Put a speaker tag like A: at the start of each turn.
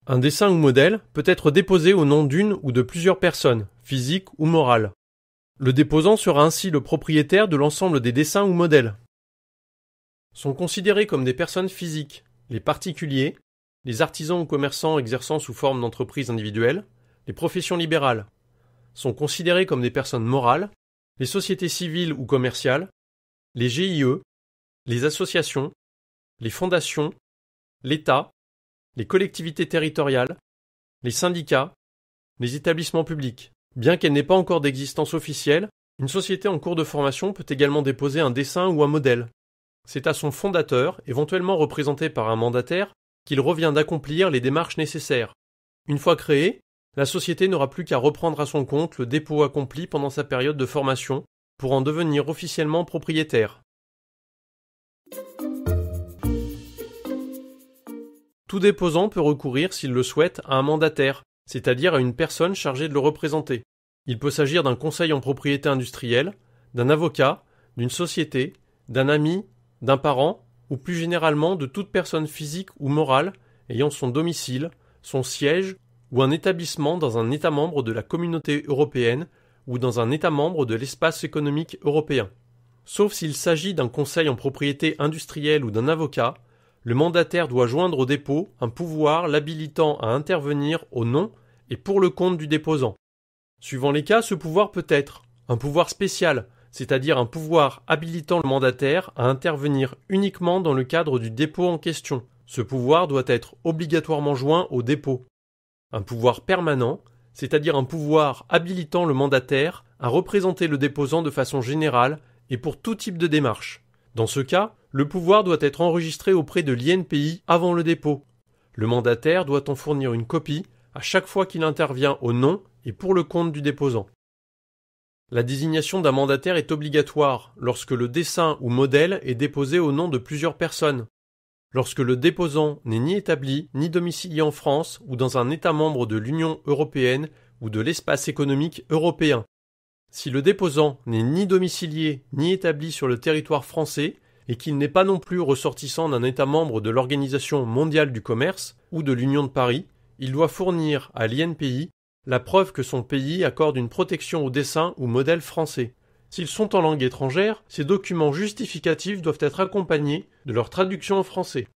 A: Un dessin ou modèle peut être déposé au nom d'une ou de plusieurs personnes, physiques ou morales. Le déposant sera ainsi le propriétaire de l'ensemble des dessins ou modèles. Sont considérés comme des personnes physiques les particuliers, les artisans ou commerçants exerçant sous forme d'entreprise individuelle, les professions libérales. Sont considérés comme des personnes morales les sociétés civiles ou commerciales, les GIE, les associations, les fondations, l'État, les collectivités territoriales, les syndicats, les établissements publics. Bien qu'elle n'ait pas encore d'existence officielle, une société en cours de formation peut également déposer un dessin ou un modèle. C'est à son fondateur, éventuellement représenté par un mandataire, qu'il revient d'accomplir les démarches nécessaires. Une fois créée, la société n'aura plus qu'à reprendre à son compte le dépôt accompli pendant sa période de formation pour en devenir officiellement propriétaire. Tout déposant peut recourir, s'il le souhaite, à un mandataire, c'est-à-dire à une personne chargée de le représenter. Il peut s'agir d'un conseil en propriété industrielle, d'un avocat, d'une société, d'un ami, d'un parent, ou plus généralement de toute personne physique ou morale ayant son domicile, son siège ou un établissement dans un État membre de la Communauté européenne ou dans un État membre de l'Espace économique européen. Sauf s'il s'agit d'un conseil en propriété industrielle ou d'un avocat, le mandataire doit joindre au dépôt un pouvoir l'habilitant à intervenir au nom et pour le compte du déposant. Suivant les cas, ce pouvoir peut être un pouvoir spécial, c'est-à-dire un pouvoir habilitant le mandataire à intervenir uniquement dans le cadre du dépôt en question. Ce pouvoir doit être obligatoirement joint au dépôt. Un pouvoir permanent, c'est-à-dire un pouvoir habilitant le mandataire à représenter le déposant de façon générale et pour tout type de démarche. Dans ce cas, le pouvoir doit être enregistré auprès de l'INPI avant le dépôt. Le mandataire doit en fournir une copie à chaque fois qu'il intervient au nom et pour le compte du déposant. La désignation d'un mandataire est obligatoire lorsque le dessin ou modèle est déposé au nom de plusieurs personnes, lorsque le déposant n'est ni établi ni domicilié en France ou dans un État membre de l'Union européenne ou de l'Espace économique européen. Si le déposant n'est ni domicilié ni établi sur le territoire français et qu'il n'est pas non plus ressortissant d'un État membre de l'Organisation mondiale du commerce ou de l'Union de Paris, il doit fournir à l'INPI la preuve que son pays accorde une protection aux dessins ou modèles français. S'ils sont en langue étrangère, ces documents justificatifs doivent être accompagnés de leur traduction en français.